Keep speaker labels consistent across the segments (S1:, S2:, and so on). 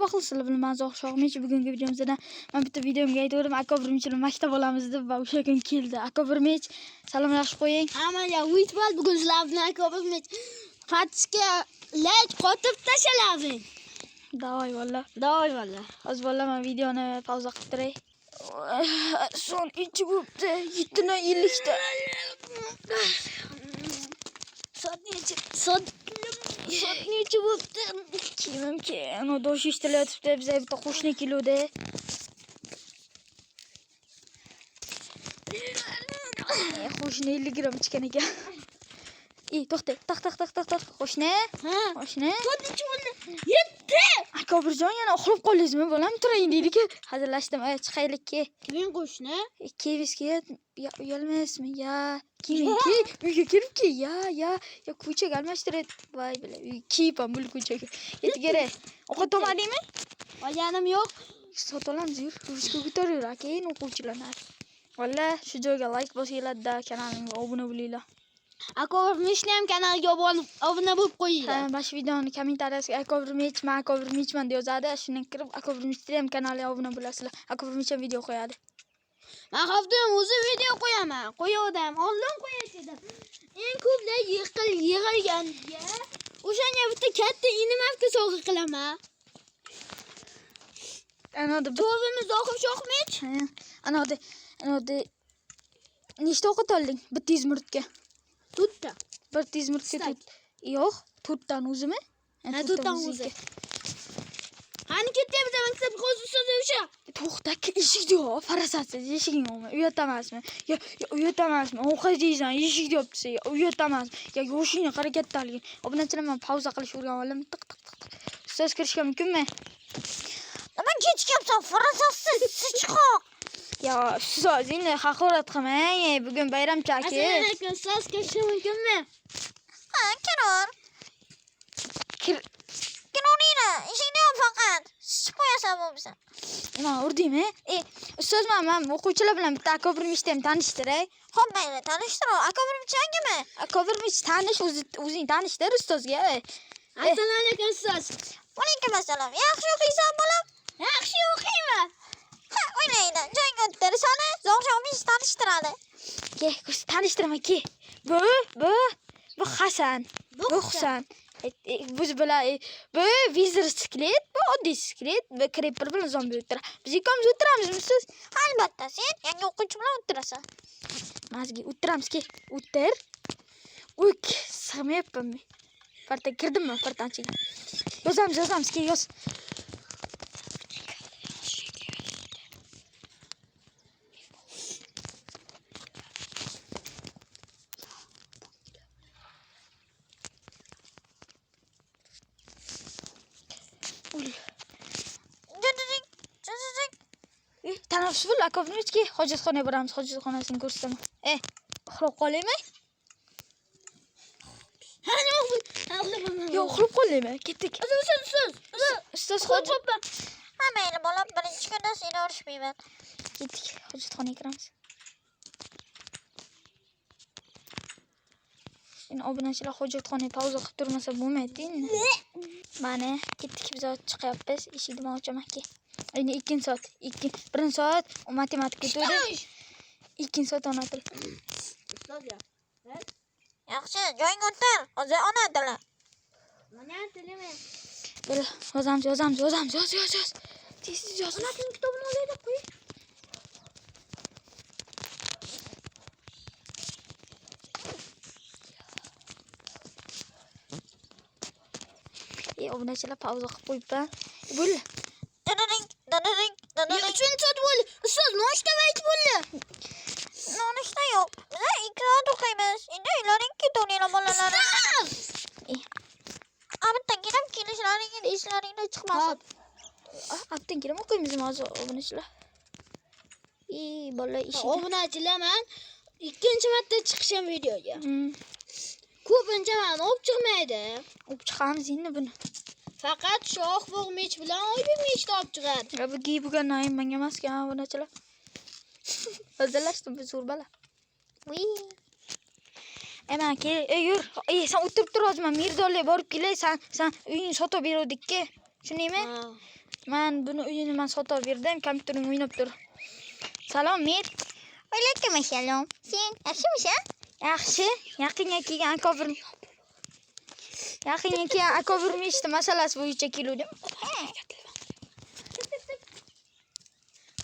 S1: Merhaba sizlar bilan men Zohir Shohmech. Bugungi videomizda men bitta videomga aytdim. Aka birimchilar maktab olamiz deb va o'sha kun keldi. Aka birimch salomlashib qo'ying.
S2: Hammaga uytbal bugun sizlar bilan aka birimch fatishga lek qotib tashaladi.
S1: Davay valla.
S2: Davay valla.
S1: Hozir valla men videoni pauza qilib turay. Son ichi bo'pti. 7:50 ta. Soat necha bo'pti? Kimimki ana dosh eshitilyapti. Biz bitta qo'shni keluvdi. Qo'shni 50 gram ichgan ekan. To'xta. Taq. Qo'shni.
S2: Ha.
S1: Qo'shni.
S2: To'rtinchi bo'ldi. 7.
S1: Aka birjon yana uxlab qoldingizmi? Bolam turaylik deylik. Hazillashdim. Chiqaylikki.
S2: Kim qo'shni?
S1: Kevizga uyalmaysizmi? Ya, kimiki? Uyga kiribki. Ya, ko'chaga almashtirib. Voy bila. Kiyibam bu ko'chaga. Yetgare. Ovqat olmadingmi?
S2: Olganim yo'q.
S1: Sotolamiz yur. Ruchka ko'tarar keyin o'quvchilar. Valla shu joyga like bosinglar-da, kanalimga obuna bo'linglar.
S2: Aka birimchni ham kanaliga obuna bo'lib qo'yinglar.
S1: Ha, bash videoni kommentariyasiga aka birimchman deb yozadi. Shundan kirib aka birimchni ham kanaliga obuna bo'lasizlar. Aka birimch ham video qo'yadi.
S2: Men haftam o'zi video qo'yaman. Qo'yavdim, oldin qo'yasidim. Eng ko'plar yig'ilganga o'shanga bitta katta inimafga sovg'a qilaman.
S1: Anada
S2: To'g'rimi Zohir Shohmech?
S1: Anada nechta ovqat olding? 100 minutga.
S2: 4ta.
S1: 100 minutga yo'q, 4 dan o'zimi?
S2: Ha, 4 dan o'zi. Qani ketyapmiz maktabga hozir so'z o'sha.
S1: To'xta, eshikni yo'q, farasatsiz eshiging yo'qmi? Uyat emasmi? Yo, uyat emasmi? Ovqat yeysan, eshik yopsa, uyat emasmi? Yo, yoshingni harakatdaligin. Obunachilar men pauza qilish o'rganib tiq. Ustoz kirishga mumkinmi? Nima kechikibsan, farasatsiz sichqoq. Ya, ustozingni haqorat qilmang. Bugun bayramchi aka.
S2: Assalomu alaykum, ustoz kirishga mumkinmi?
S1: Ha, kiror. Kirorina, eshikni yop faqat. Sichib qo'yasan bo'lmasa. Nima urdingmi? Ustoz men o'quvchilar bilan bitta aka birimchni ham tanishtiray. Xo'p, mayli, tanishtir. Aka birimch hangimi? Aka birimch tanish, o'zing tanishtir ustozga.
S2: Assalomu alaykum, ustoz.
S1: Va alaykum assalom. Yaxshi o'qiysan bolam?
S2: Yaxshi o'qiyman.
S1: Ha, o'ynaydi. Joyga o'tirsana, Zohir Shohmech tanishtiradi. Ke, tanishtiraman, ke. Bu Hasan. Bu Husan. Biz bilan bu vizir siklet, bu oddiy siklet, bu kreper bilan zombi o'tiradi. Biz ikkovimiz o'tiramizmi siz? Albatta, sen yangi o'quvchi bilan o'tirasan. Mazgi o'tiramiz, ke. O'tir. O'k, sig'mayapmanmi? Parta kirdimmi? Partanchiga. Yozamiz, ke, yoz. Tanaffus bo'l, aka birimchki, hojatxonaga boramiz, hojatxonasini ko'rsataman. Uxlab qolaymi?
S2: Ha, nima bu?
S1: Yo'q, uxlab qolaymi? Ketdik. Ustoz hojat. Ha, mayli, bolam, birinchi kunda seni urishmayman. Ketdik, hojatxonaga kiramiz. Endi obunachilar hojatxonaga pauza qilib turmasa bo'lmaydi-ku. Mana ketdik, biz chiqyapmiz. Eshikni men ochaman-ki. Endi 2 soat. 1 soat matematika o'tadi. 2 soat ona til. Yaxshi, joyingga o'tir. Hozir ona tili.
S2: Mana tilimi?
S1: Bir yozamiz. Yoz. Tez yoz.
S2: Ona tilning kitobini olaylik qo'y.
S1: Obunachilar pauza qilib qo'yibman. Bo'l. Dadaring.
S2: 3 soat bo'ldi. Ustoz, nonushta vaqti bo'ldi.
S1: Nonushta yo'q. Biz 2 soat o'qiymiz. Endi uylaringga to'ringlar bolalarim. Abitdan kirib kelishlaringga eslaringda chiqmasin. Abitdan kirib o'qiymizmi hozir obunachilar? Bola ishi.
S2: Obunachilar men ikkinchi marta chiqishim videoga. Ko'pincha men olib chiqmaydi.
S1: Olib chiqamiz endi buni.
S2: Faqat Shoh Shohmech bilan Oybekmechni olib chiqadi.
S1: Bu giyibgan naim menga emas-ku, obunachilar. Hazırlaştım bir zorbala. Hemen kel, yur. Sen o'tirib tur hozir, men Mirdorga borib kelay. Sen uyingni sotib beruvdik-ku. Tushundingmi? Men buni uyini sotib berdim, kompyuterim o'ynab tur. Salom, Mir.
S3: Alaykum assalom. Sen yaxshimisan?
S1: Yaxshi. Yaqinga kelgan akobirni eshitdi masalasi bo'yicha keldim.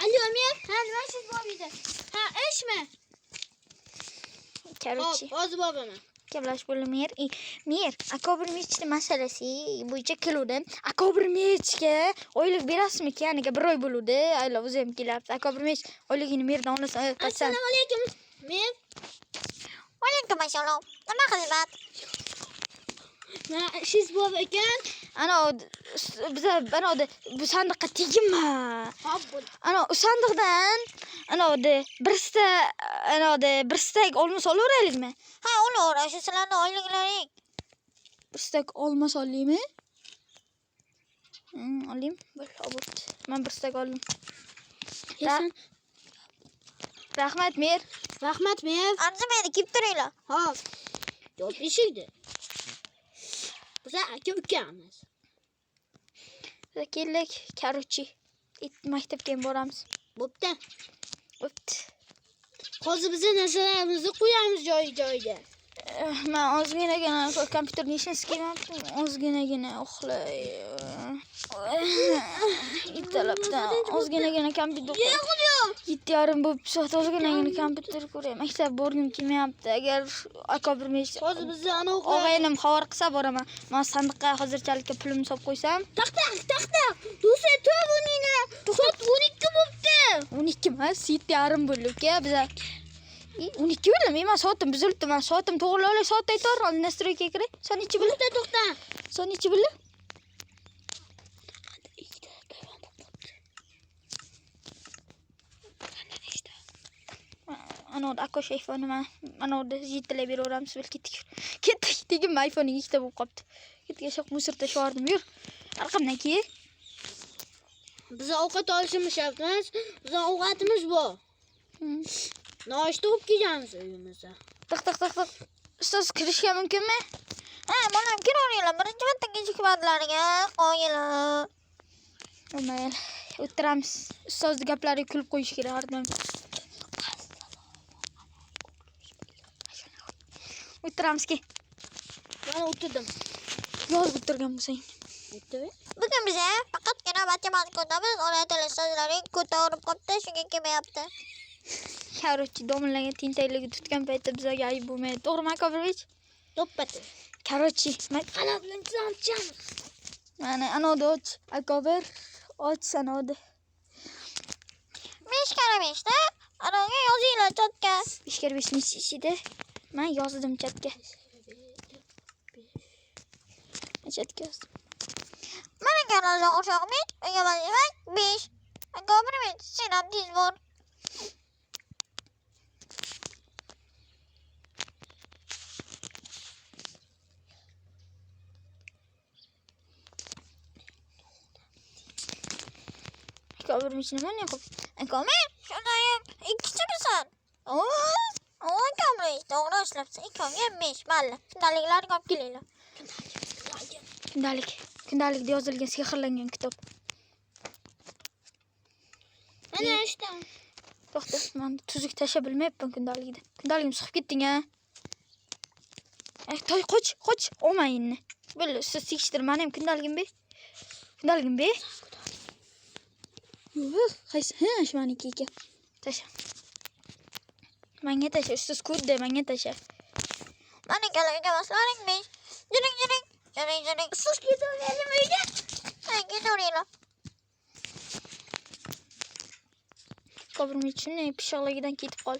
S2: Alo, men nima siz bo'lmaydi? Ha, ishmi?
S1: Короче,
S2: Hozir boraman.
S1: gaplash bo'ldi Mir, akobir mechni masalasi bo'yicha keluvdim. Akobir mechga oylik berasizmi? Ya'ni 1 oy bo'ldi. Ayla o'zim kelyapti. Akobir mech oyligini Mirdan olasan.
S2: Assalomu alaykum. Men
S3: Alaykum assalom. Nima xizmat?
S2: siz bor ekan.
S1: Ana biza banoda bu sandiqqa tegma.
S2: Hop bo'ldi.
S1: Ana u sandiqdan bir stak olmos olaveraylikmi?
S3: Ha, olaver. Shu sizlarning oyliklaring.
S1: Bir stak olmos olaymi? Olayım. Bo'l, obod. Men bir stak oldim. Rahmat, Mir.
S2: Rahmat, men.
S3: Arzimaydi, kelib turinglar.
S2: Hop. Yo'q eshikdi. Biz aka ukamiz.
S1: Keldik, короче. Maktabga ham boramiz.
S2: Bo'pti.
S1: Bo'pti.
S2: Hozir biz narsalarimizni qo'yamiz joy-joyiga.
S1: Men ozginagina kompyuterni ishini kelmayapti. Ozginagina uxlay. Ertalabdan ozginagina kompyuter. 7:30 bo'lib soat ozginagina kompyuter ko'ray. Maktab borgim kelmayapti. Agar akobir mech
S2: Hozir biz ana
S1: og'aynim xabar qilsa boraman. Men sandiqqa hozirchalikka pulimni solib qo'ysam.
S2: Taxta. Do'stlar, to'g'ri o'ynayna. Soat 12 bo'libdi.
S1: 12 emas, 7:30 bo'ldi uka. Biz 12 bo'ldimi? Men soatim buzilibdi. Men soatim to'g'rilab soat aytar. Nastroyga kiray. Son nechi bo'ldi?
S2: To'xta.
S1: Son nechi bo'ldi? Ana akosh iPhone mana orada yetilab beraveramiz. Ketdik. Degim iPhone'ning ikkita bo'lib qolibdi. Ketga shoq musor tashvardim. Yur. Arqamdan kel.
S2: Biz ovqat olishimiz shart emas. Biz ovqatimiz bor. Noshta olib kelamiz uyimizga.
S1: Tiq. Ustoz kirishga mumkinmi?
S3: Ha, mana kiraveringlar. Birinchi marta kechikmadlaringga qo'yinglar.
S1: Mayli. O'tiramiz. Ustozning gaplariga kulib qo'yish kerak har doim. O'tiramiz ki.
S2: Mana o'tirdim.
S1: Yozib o'tirgan bo'lsang.
S2: O'tir.
S3: Bugun biz faqatgina matematika o'tamiz. Ona tili so'zlaring ko'tarib qopti, shunga kelmayapti.
S1: Короче, domlaga tentaklarga tutgan paytda bizga ayib bo'lmaydi. To'g'rimi, Akobirvich?
S2: To'ppati.
S1: Короче,
S2: Qana bilan chizamiz.
S1: mana anoda och, Akobir och sanoda.
S3: 5 kara 5 da. Anaga yozinglar chatga.
S1: 5 kar 5 nechi ichida? Men yozdim chatga. Chatga yozdim.
S3: Mana kanalga o'xshoqmi? Unga bazamak 5. Akobirvich, sen ham tez bor.
S1: Akobirvich nima qilib?
S3: Akobir, shunday ikkimisan. Akobirvich, to'g'ri ishlabsan. Ikkovga 5, mayli. Kundaliklarni olib kelinglar.
S1: Kundalikda yozilgan sehrlangan kitob.
S2: Mana ishda.
S1: To'xta, men tuzuk tasha bilmayapman kundaligida. Kundaligim chiqib ketding-a. Toy qoch, olmayinni. Bil, siz tekshirtir, men ham kundaligim be. Yo'q, qaysi? Ha, shu meniki ekan. Tasha. Menga tasha, siz ko'rdi, menga tasha.
S3: Mana kalaga baslaring 5. Juring.
S2: Siz ketaveringlar uyga.
S3: Ha, ketaveringlar.
S1: Akobirvich shunday pishiqligidan ketib qol.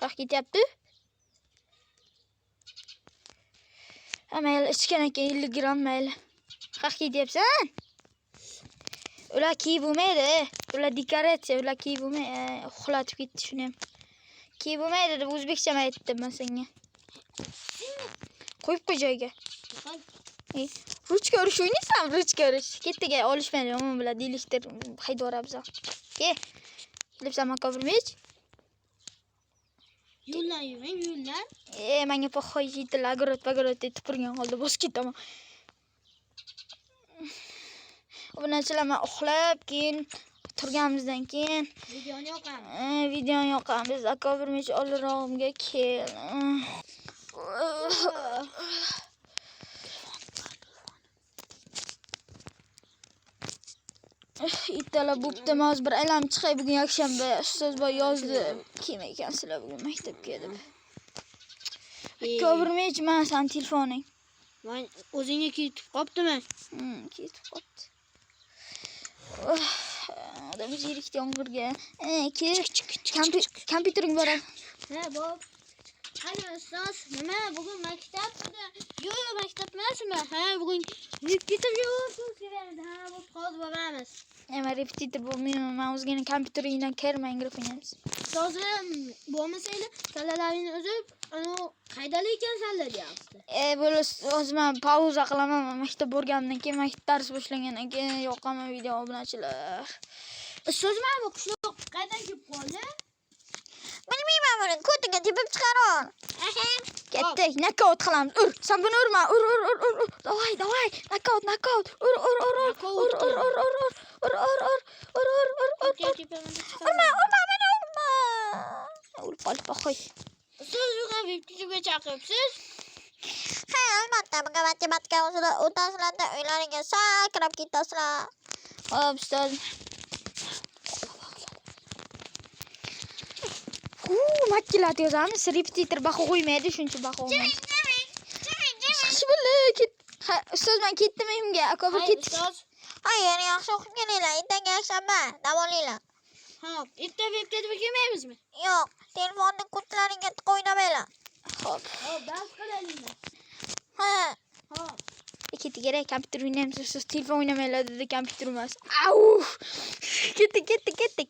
S1: Qaq ketyapti. Mayli, ichgan ekan 50 gram mayli. Qaq ketyapsan? Ular kiyib bo'lmaydi. Ular dekoratsiya, ular kiyib bo'lmaydi. Uxlatib ketdi shuni ham. Kiyib bo'lmaydi deb o'zbekcha aytdim men senga. Qo'yib qo'y joyiga. Ruchka urish o'ynaysan, ruchka urish. Ketdiga olishmaydi, umuman bilan delishtir haydab yuboramiz. Ke. Kelibsan Akobirvich?
S2: Yo'llar yuring, yo'llar.
S1: Menga poxoy yetil agorot deb tupurgan holda bosib ketaman. Obunachilar men uxlab, keyin turganimizdan keyin
S2: Videoni yoqamiz.
S1: videoni yoqamiz. Aka birmuncha oldinrog'imga kel. Ertalab bo'pti, hozir bir aylanib chiqay. Bugun yakshanba. Ustoz boy yozdi. Kelmay ekansizlar bugun maktabga deb. Aka birmuncha mana san telefoning.
S2: Men o'zingga ketib qoptimi?
S1: Ketib qopti. Odam zerikdi yomg'irga. Kompyutering bor.
S2: Ha, bop. Ana ustoz, nima bugun maktabda? Yo'q, maktab emasmi? Ha, bugun repetitor yo'q, kerakda. Ha, bu hozir boramiz.
S1: Men repetitor bo'lmayman. Men o'zgina kompyuteringdan kirmang o'qiymiz.
S2: Hozir bo'lmasaydi, kallalaringni uzib, ana qaydali ekansanlar deyapti.
S1: Bo'lsa hozir men pauza qilaman. Maktab borgandan keyin maktab dars boshlagandan keyin yoqaman video obunachilar.
S2: Ustoz, mana bu qishloq qaydan kelib qoldi?
S3: Bilmayman buni. Ko'tiga tepib chiqaron.
S1: Ketdik, nokaut qilamiz. Ur, sen buni urma. Ur. Davay. Nokaut. Ur. Urma, meni urma. Ur, qolib qo'y.
S2: Ustoz, bugun repetitorga chaqiribsiz?
S3: Ha, albatta. Bugun matematika o'tasizlarda uylariga sakrab ketasizlar.
S1: Hop, ustoz. Makkilat yozamiz. Repetitor baho qo'ymaydi, shuncha baho olmaydi. Ha, ustoz men ketdim uyimga. Aka bir ketdik.
S2: Ustoz.
S3: Hayır, yaxshi o'qib kelinglar. Ertaga yakshanba. Dam olinglar.
S2: Hop, ertaga repetitorga kelmaymizmi?
S3: Yo'q, telefonni qutlaringga qo'ynamaylar.
S1: Hop.
S2: Hop, dars qilaylikmi?
S3: Ha.
S2: Hop.
S1: Ketdik, kompyuter o'ynaymiz. Ustoz telefon o'ynamaylar dedi, kompyuter emas. Au! Ketdik.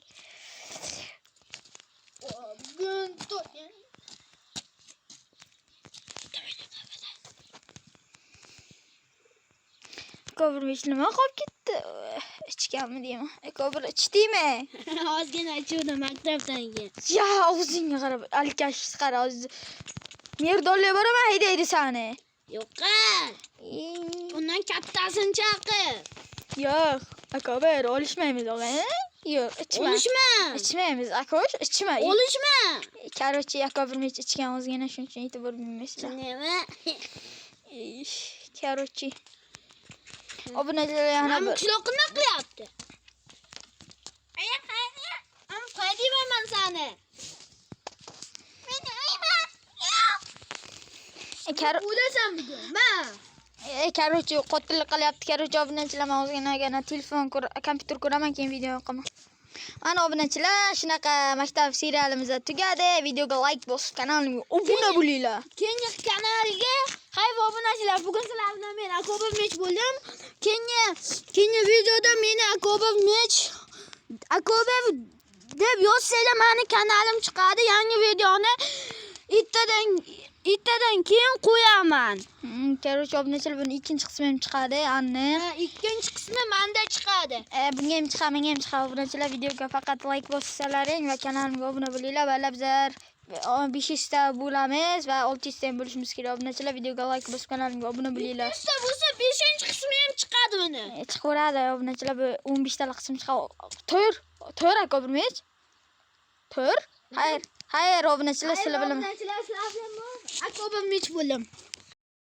S2: Bugun to'y.
S1: Ko'pir nima qolib ketdi? Ichganmi deyman. Ko'pir ichdingmi?
S2: Ozgina ichuvdim maktabdan keyin.
S1: Ya, og'zingga qarab, alkash qara hozir. Merdonlar boraman, haydaydi seni.
S2: Yo'q-a. Undan kattasini chaqir.
S1: Yo'q, Ko'pir olishmaymiz, og'a. Yo'q, ichma.
S2: Olishma.
S1: Ichmaymiz, akosh, ichma.
S2: Olishma.
S1: Korоче, Ko'pir ichgan o'zgina shuncha e'tibor bermaysizlar.
S2: Nima?
S1: Korоче. Obunachilar yana bir.
S2: Qishloq nima qilyapti? Am qo'ydim men seni.
S3: Meni uyma. Yo'q.
S2: O'lasan bugun. Ma.
S1: Korоче, qotillik qilyapti. Korоче, obunachilar men o'zgina telefon kompyuter ko'raman, keyin video yoqaman. Ana obunachilar, shunaqa maktab serialimiz tugadi. Videoga like bosib, kanalimga obuna bo'linglar.
S2: Keyingi kanalga hayv obunachilar, bugun sizlar bilan men Akobov Mech bo'ldim. Keyingi videoda meni Akobov Mech deb yozsanglar meni kanalim chiqadi. Yangi videoni ittadan keyin qo'yaman.
S1: Korоче, obunachilar buni ikkinchi qismi ham chiqadi, aniq.
S2: Ikkinchi qismi menda chiqadi.
S1: Bunga ham chiqadi, menga ham chiqadi. Obunachilar videoga faqat like bossalaring va kanalimga obuna bo'linglar. Va bizlar 500 ta bo'lamiz va 600 ta ham bo'lishimiz kerak. Obunachilar videoga like bosib kanalimga obuna bo'linglar.
S2: Bizda bo'lsa 5-qismi ham chiqadi buni.
S1: Chiqaveradi obunachilar, bu 15 talik qism chiqadi. To'rt aka birmech. To'rt. Hayır, obunachilar sizlar bilan.
S2: Obunachilar sizlar bilan Akobov Mech bo'ldim.